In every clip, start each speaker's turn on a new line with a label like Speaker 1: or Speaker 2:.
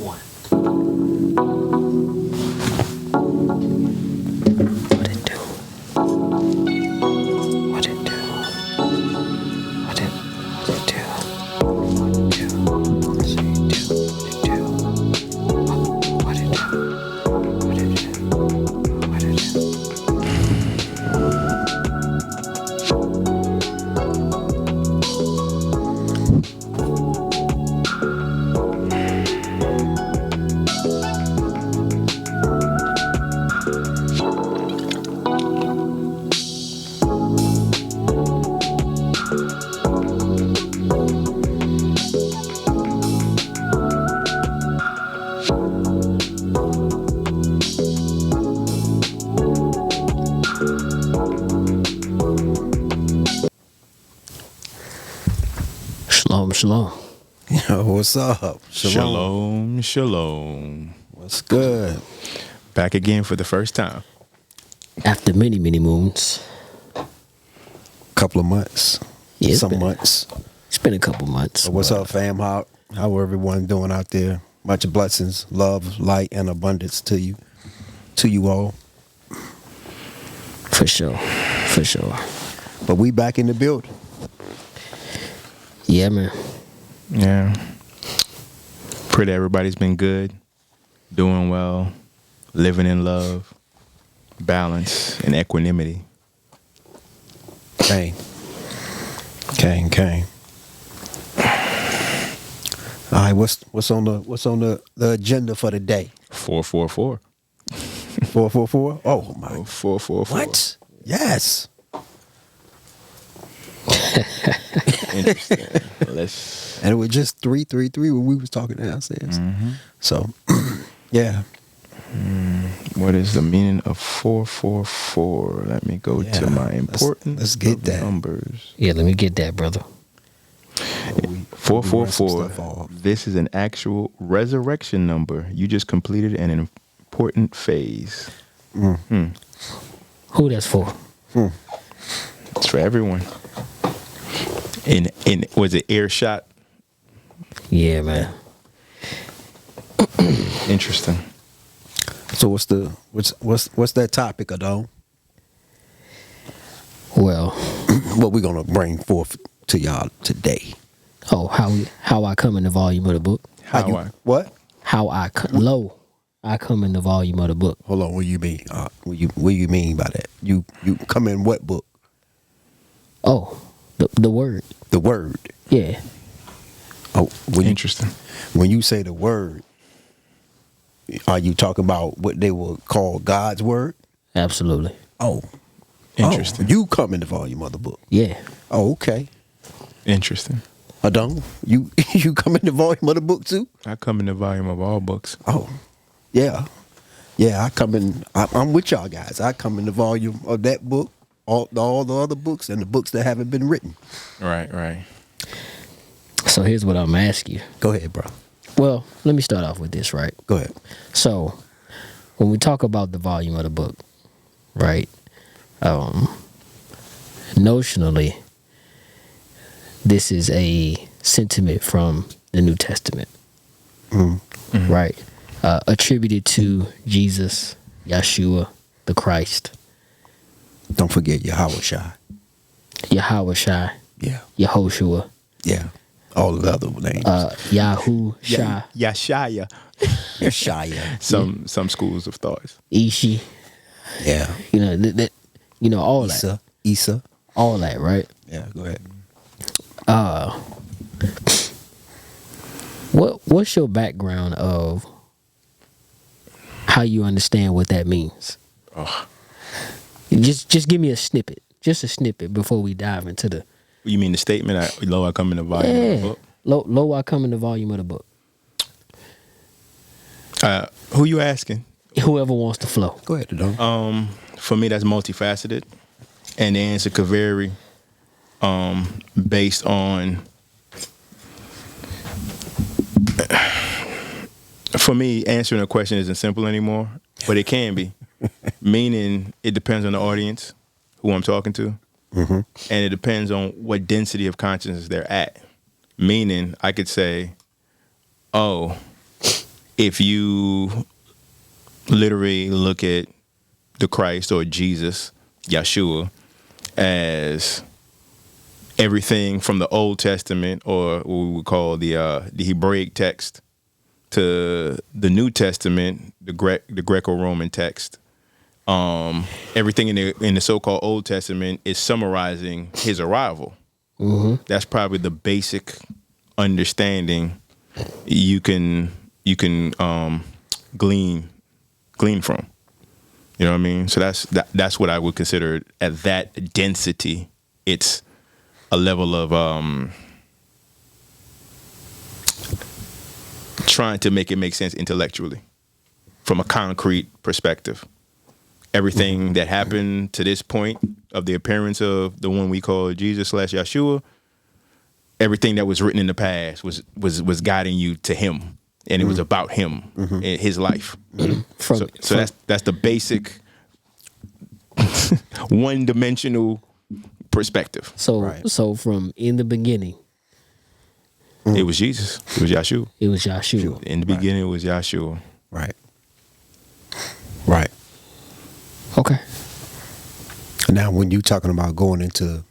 Speaker 1: one. What it do? What it do? What it do? What it do? What it do? What it do? Shalom, shalom.
Speaker 2: Yo, what's up?
Speaker 3: Shalom, shalom.
Speaker 2: What's good?
Speaker 3: Back again for the first time.
Speaker 1: After many, many moons.
Speaker 2: Couple of months.
Speaker 1: Yeah, it's
Speaker 2: Some
Speaker 1: been-
Speaker 2: months.
Speaker 1: It's been a couple months.
Speaker 2: So what's up, fam? How everyone doing out there? Much blessings, love, light, and abundance to you. To you all.
Speaker 1: For sure. For sure.
Speaker 2: But we back in the building.
Speaker 1: Yeah, man.
Speaker 3: Yeah. Pray that everybody's been good, doing well, living in love, balance, and equanimity.
Speaker 2: Kane. All right, what's on the agenda for the day?
Speaker 3: 444.
Speaker 2: 444? Oh my.
Speaker 3: 444.
Speaker 2: What? Yes.
Speaker 3: Interesting. Let's.
Speaker 2: And it was just 333 when we was talking downstairs. So, yeah.
Speaker 3: What is the meaning of 444? Let me go
Speaker 2: Yeah,
Speaker 3: to my
Speaker 2: let's
Speaker 3: important
Speaker 2: get that.
Speaker 3: numbers.
Speaker 1: Yeah, let me get that, brother.
Speaker 2: We run some stuff
Speaker 3: 444.
Speaker 2: off.
Speaker 3: This is an actual resurrection number. You just completed an important phase.
Speaker 1: Who that's for?
Speaker 3: It's for everyone. In was it earshot?
Speaker 1: Yeah, man.
Speaker 3: Interesting.
Speaker 2: So what's that topic, Adon?
Speaker 1: Well,
Speaker 2: What we gonna bring forth to y'all today?
Speaker 1: oh, how I come in the volume of the book.
Speaker 2: What?
Speaker 1: How I come in the volume of the book.
Speaker 2: Hold on. What you mean? What you mean by that? You come in what book?
Speaker 1: Oh, the word.
Speaker 2: The word.
Speaker 1: Yeah.
Speaker 2: Oh,
Speaker 3: Interesting.
Speaker 2: when you say the word, are you talking about what they will call God's word?
Speaker 1: Absolutely.
Speaker 2: Oh,
Speaker 3: Interesting.
Speaker 2: Oh, you come in the volume of the book.
Speaker 1: Yeah.
Speaker 2: Oh, okay.
Speaker 3: Interesting.
Speaker 2: Adon, you come in the volume of the book too?
Speaker 3: I come in the volume of all books.
Speaker 2: Oh, yeah. Yeah, I come in. I'm with y'all guys. I come in the volume of that book, all the other books, and the books that haven't been written.
Speaker 3: Right.
Speaker 1: So here's what I'm asking you.
Speaker 2: Go ahead, bro.
Speaker 1: Well, let me start off with this, right?
Speaker 2: Go ahead.
Speaker 1: So when we talk about the volume of the book, right? Notionally, this is a sentiment from the New Testament, right? Attributed to Jesus, Yeshua, the Christ,
Speaker 2: Don't forget Yahweh Shai.
Speaker 1: Yahweh Shai,
Speaker 2: Yeah.
Speaker 1: Yehoshua,
Speaker 2: Yeah. All the other names.
Speaker 1: Yahu Shai,
Speaker 3: Yashaya.
Speaker 2: Yeshaya.
Speaker 3: Some schools of thoughts.
Speaker 1: Ishi,
Speaker 2: Yeah.
Speaker 1: all that,
Speaker 2: Isa.
Speaker 1: all that, right?
Speaker 2: Yeah, go ahead.
Speaker 1: What's your background of how you understand what that means? Just give me a snippet, just a snippet before we dive into the
Speaker 3: You mean the statement? I come in the volume of the book.
Speaker 1: low I come in the volume of the book.
Speaker 3: Who you asking?
Speaker 1: Whoever wants to flow.
Speaker 2: Go ahead, Adon.
Speaker 3: For me, that's multifaceted, and the answer could vary based on. For me, answering a question isn't simple anymore, but it can be. Meaning, it depends on the audience, who I'm talking to, and it depends on what density of consciousness they're at. Meaning, I could say, "Oh, if you literally look at the Christ or Jesus, Yeshua, as everything from the Old Testament, or what we would call the Hebraic text, to the New Testament, the Greco-Roman text, everything in the so-called Old Testament is summarizing his arrival. Mm-hmm. That's probably the basic understanding you can glean from. You know what I mean? So that's what I would consider at that density. It's a level of trying to make it make sense intellectually from a concrete perspective. Everything that happened to this point of the appearance of the one we call Jesus / Yeshua, everything that was written in the past was guiding you to him, and it was about him and his life. So that's the basic one-dimensional perspective.
Speaker 1: So from in the beginning,
Speaker 3: it was Jesus. It was Yeshua.
Speaker 1: it was Yahshua.
Speaker 3: In the beginning, it was Yeshua.
Speaker 2: Right. Right.
Speaker 1: Okay.
Speaker 2: Now, when you're talking about going into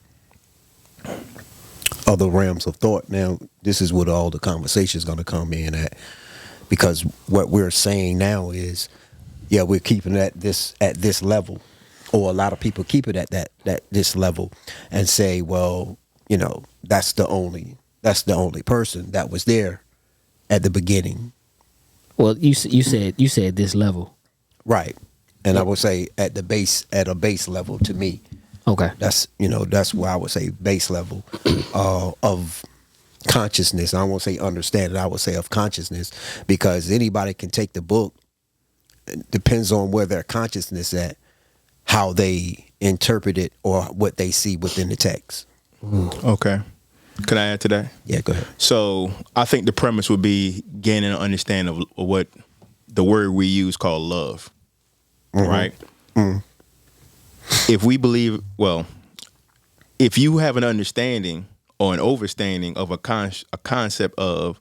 Speaker 2: other realms of thought, now this is what all the conversation is going to come in at, because what we're saying now is, yeah, we're keeping it at this level, or a lot of people keep it at this level, and say, well, you know, that's the only person that was there at the beginning.
Speaker 1: Well, you said this level.
Speaker 2: Right. And I would say at a base level to me.
Speaker 1: Okay.
Speaker 2: That's why I would say base level of consciousness. I won't say understanding, I would say of consciousness, because anybody can take the book. It depends on where their consciousness at, how they interpret it, or what they see within the text.
Speaker 3: Okay. Can I add to that?
Speaker 2: Yeah, go ahead.
Speaker 3: So I think the premise would be gaining an understanding of what the word we use called love. Right? If we believe, if you have an understanding or an overstanding of a concept of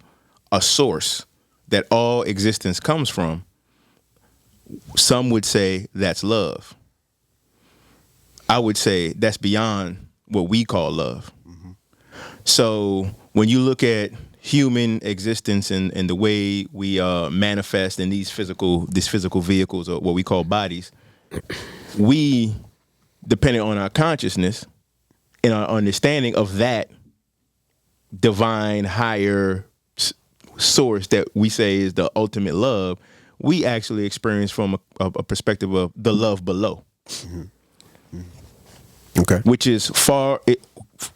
Speaker 3: a source that all existence comes from, some would say that's love. I would say that's beyond what we call love. So when you look at human existence and the way we manifest in these physical vehicles, or what we call bodies, we, depending on our consciousness and our understanding of that divine higher source that we say is the ultimate love, we actually experience from a perspective of the love below.
Speaker 2: Okay.
Speaker 3: Which is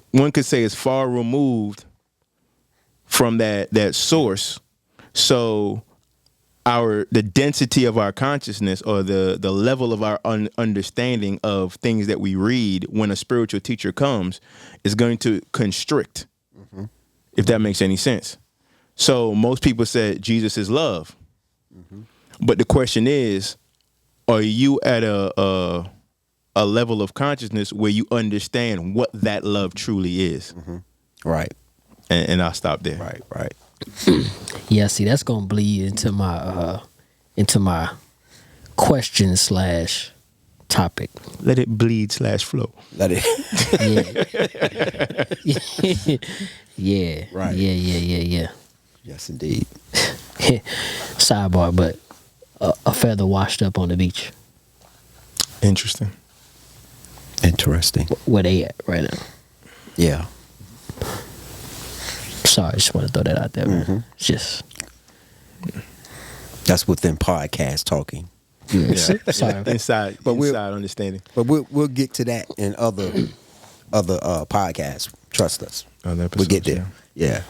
Speaker 3: one could say is far removed from that source. So the density of our consciousness, or the level of our understanding of things that we read when a spiritual teacher comes, is going to constrict, if that makes any sense. So most people said Jesus is love. But the question is, are you at a level of consciousness where you understand what that love truly is?
Speaker 2: Right.
Speaker 3: And I'll stop there.
Speaker 2: Right.
Speaker 1: Yeah, see, that's gonna bleed into my question / topic.
Speaker 3: Let it bleed / flow.
Speaker 2: Let it.
Speaker 1: Yeah.
Speaker 2: Right.
Speaker 1: Yeah.
Speaker 2: Yes, indeed.
Speaker 1: Sidebar, but a feather washed up on the beach.
Speaker 3: Interesting.
Speaker 1: Where they at right now?
Speaker 2: Yeah.
Speaker 1: Sorry, I just want to throw that out there, man. It's just
Speaker 2: That's within podcast talking.
Speaker 1: yeah. Sorry.
Speaker 3: Inside understanding.
Speaker 2: But we'll get to that in other podcasts. Trust us.
Speaker 3: Other episodes,
Speaker 2: We'll get there. Yeah.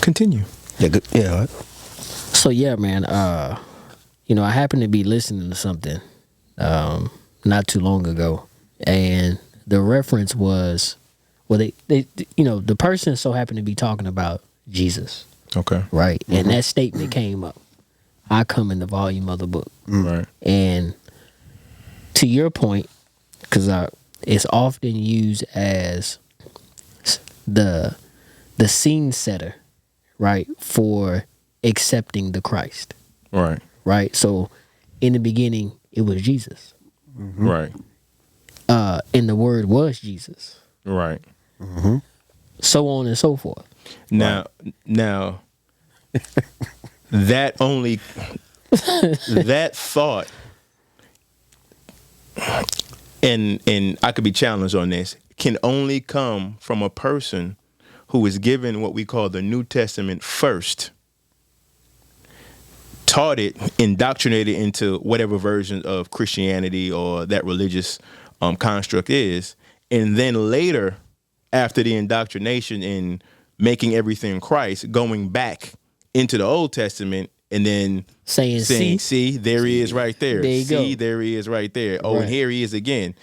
Speaker 3: Continue.
Speaker 2: Yeah. Good. Yeah.
Speaker 1: So yeah, man. I happened to be listening to something not too long ago, and the reference was, they the person so happened to be talking about Jesus,
Speaker 3: Okay.
Speaker 1: right? And that statement came up. I come in the volume of the book,
Speaker 3: Right.
Speaker 1: and to your point, because it's often used as the scene setter, right, for accepting the Christ.
Speaker 3: Right.
Speaker 1: Right. So in the beginning, it was Jesus.
Speaker 3: Right.
Speaker 1: And the Word was Jesus.
Speaker 3: Right.
Speaker 1: So on and so forth.
Speaker 3: Now, that only that thought, and I could be challenged on this, can only come from a person who is given what we call the New Testament first, taught it, indoctrinated into whatever version of Christianity or that religious construct is, and then later, after the indoctrination in making everything Christ, going back into the Old Testament and then
Speaker 1: Saying,
Speaker 3: see, there he is right there.
Speaker 1: There you
Speaker 3: See,
Speaker 1: go.
Speaker 3: there he is right there. Oh,
Speaker 1: Right.
Speaker 3: and here he is again.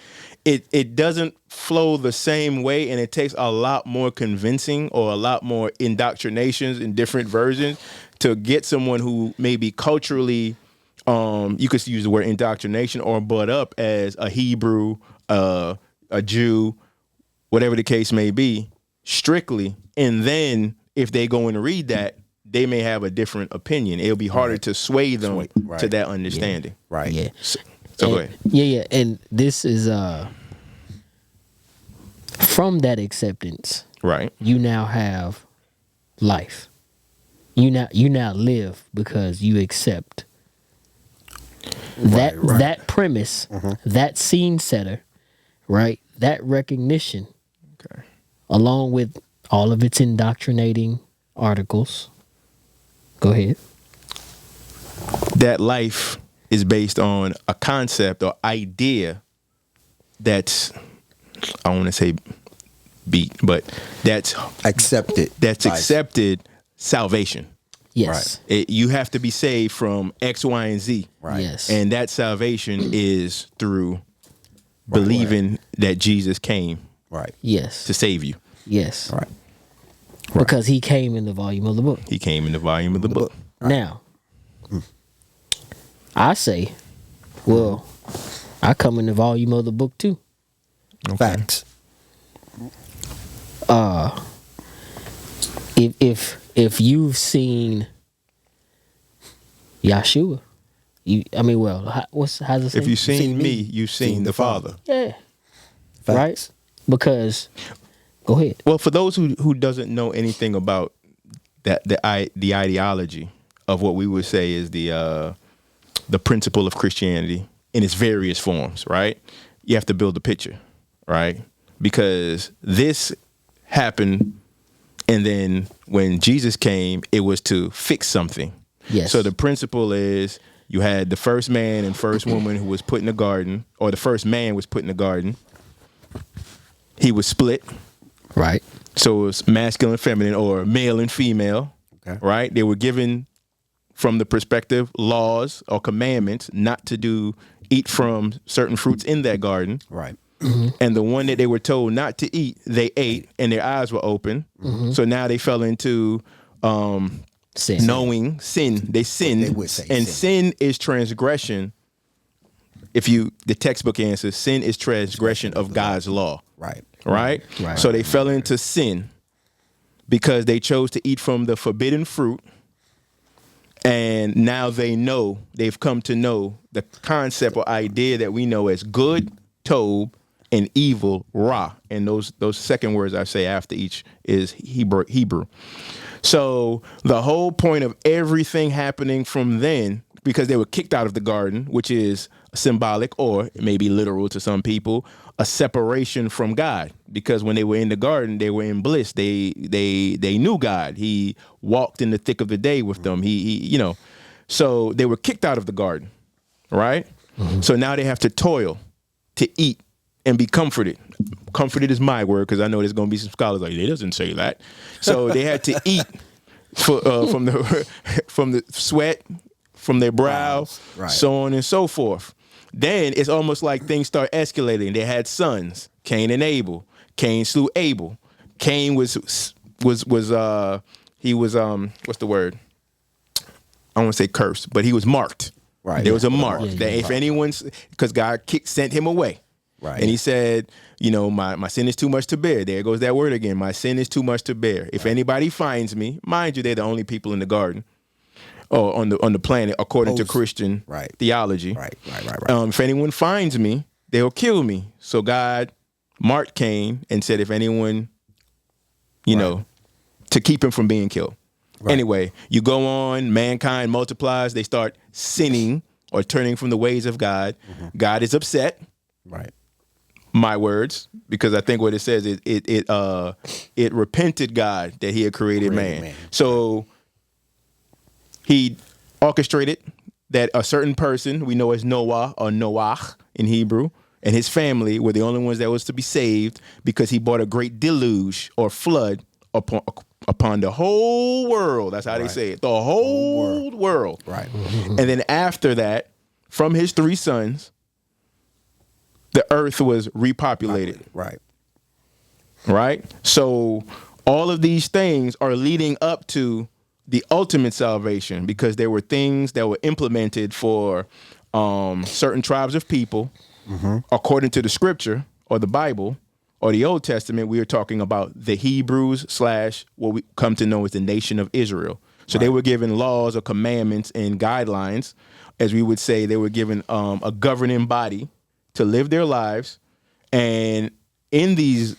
Speaker 3: It doesn't flow the same way, and it takes a lot more convincing or a lot more indoctrinations in different versions to get someone who may be culturally, you could use the word indoctrination, or brought up as a Hebrew, a Jew, whatever the case may be, strictly. And then if they go and read that, they may have a different opinion. It'll be harder to sway them
Speaker 2: Right.
Speaker 3: to that understanding.
Speaker 2: Right.
Speaker 1: Yeah.
Speaker 3: So go
Speaker 1: And-
Speaker 3: ahead.
Speaker 1: Yeah. And this is from that acceptance,
Speaker 3: Right.
Speaker 1: you now have life. You now live because you accept that premise, that scene setter, right? That recognition,
Speaker 3: Okay.
Speaker 1: along with all of its indoctrinating articles. Go ahead.
Speaker 3: That life is based on a concept or idea that's, I want to say beat, but that's
Speaker 2: Accepted.
Speaker 3: accepted salvation.
Speaker 1: Yes.
Speaker 3: You have to be saved from X, Y, and Z.
Speaker 2: Right.
Speaker 1: Yes.
Speaker 3: And that salvation is through believing that Jesus came
Speaker 2: Right.
Speaker 1: Yes.
Speaker 3: to save you.
Speaker 1: Yes.
Speaker 2: Right.
Speaker 1: Because he came in the volume of the book.
Speaker 3: He came in the volume of the book.
Speaker 1: Now, I say, well, I come in the volume of the book too.
Speaker 2: Facts.
Speaker 1: If you've seen Yahshua, how's it say?
Speaker 3: If you've seen me, you've seen the Father.
Speaker 1: Yeah.
Speaker 2: Facts.
Speaker 1: Right? Because go ahead.
Speaker 3: Well, for those who doesn't know anything about that, the ideology of what we would say is the principle of Christianity in its various forms, right? You have to build a picture, right? Because this happened, and then when Jesus came, it was to fix something.
Speaker 1: Yes.
Speaker 3: So the principle is you had the first man and first woman who was put in the garden, or the first man was put in the garden. He was split.
Speaker 1: Right.
Speaker 3: So it was masculine and feminine, or male and female,
Speaker 2: Okay.
Speaker 3: right? They were given, from the perspective, laws or commandments not to eat from certain fruits in that garden.
Speaker 2: Right.
Speaker 3: And the one that they were told not to eat, they ate, and their eyes were open. So now they fell into
Speaker 1: Sin.
Speaker 3: knowing sin. They sinned,
Speaker 2: They would say
Speaker 3: and
Speaker 2: sin.
Speaker 3: sin is transgression. The textbook answers, sin is transgression of God's law.
Speaker 2: Right.
Speaker 3: Right?
Speaker 1: Right.
Speaker 3: So they fell into sin because they chose to eat from the forbidden fruit. And now they've come to know the concept or idea that we know as good, Tob, and evil, Ra. And those second words I say after each is Hebrew. So the whole point of everything happening from then, because they were kicked out of the garden, which is symbolic or maybe literal to some people, a separation from God. Because when they were in the garden, they were in bliss. They knew God. He walked in the thick of the day with them. He so they were kicked out of the garden, right? So now they have to toil to eat and be comforted. Comforted is my word, because I know there's going to be some scholars like, it doesn't say that. So they had to eat from the sweat, from their brow,
Speaker 2: Right.
Speaker 3: so on and so forth. Then it's almost like things start escalating. They had sons, Cain and Abel. Cain slew Abel. Cain was what's the word? I don't want to say cursed, but he was marked.
Speaker 2: Right.
Speaker 3: There was a mark
Speaker 1: Yeah,
Speaker 3: that if anyone's, because God sent him away.
Speaker 2: Right.
Speaker 3: And he said, my sin is too much to bear. There goes that word again. My sin is too much to bear. If anybody finds me, mind you, they're the only people in the garden. or on the planet according to Christian
Speaker 2: Right.
Speaker 3: theology.
Speaker 2: Right.
Speaker 3: If anyone finds me, they'll kill me. So God marked Cain and said, if anyone, to keep him from being killed.
Speaker 2: Right.
Speaker 3: Anyway, you go on, mankind multiplies, they start sinning or turning from the ways of God. God is upset.
Speaker 2: Right.
Speaker 3: My words, because I think what it says is it repented God that he had created man. So he orchestrated that a certain person we know as Noah or Noach in Hebrew and his family were the only ones that was to be saved because he brought a great deluge or flood upon the whole world. That's how they say it. The whole world.
Speaker 2: Right.
Speaker 3: And then after that, from his 3 sons, the earth was repopulated.
Speaker 2: Right.
Speaker 3: Right? So all of these things are leading up to the ultimate salvation because there were things that were implemented for certain tribes of people according to the scripture or the Bible or the Old Testament. We are talking about the Hebrews / what we come to know as the nation of Israel. So they were given laws or commandments and guidelines. As we would say, they were given a governing body to live their lives. And in these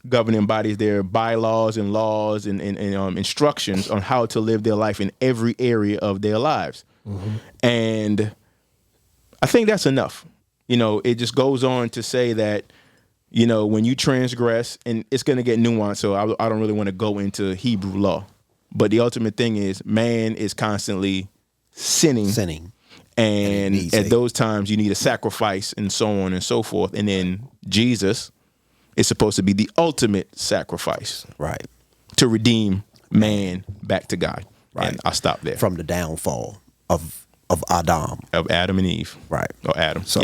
Speaker 3: governing bodies, there are bylaws and laws and instructions on how to live their life in every area of their lives. And I think that's enough. It just goes on to say that, when you transgress, and it's going to get nuanced, so I don't really want to go into Hebrew law. But the ultimate thing is man is constantly sinning. And at those times, you need a sacrifice and so on and so forth. And then Jesus is supposed to be the ultimate sacrifice.
Speaker 2: Right.
Speaker 3: To redeem man back to God. Right. And I'll stop there.
Speaker 2: From the downfall of Adam.
Speaker 3: Of Adam and Eve.
Speaker 2: Right.
Speaker 3: Or Adam, yes.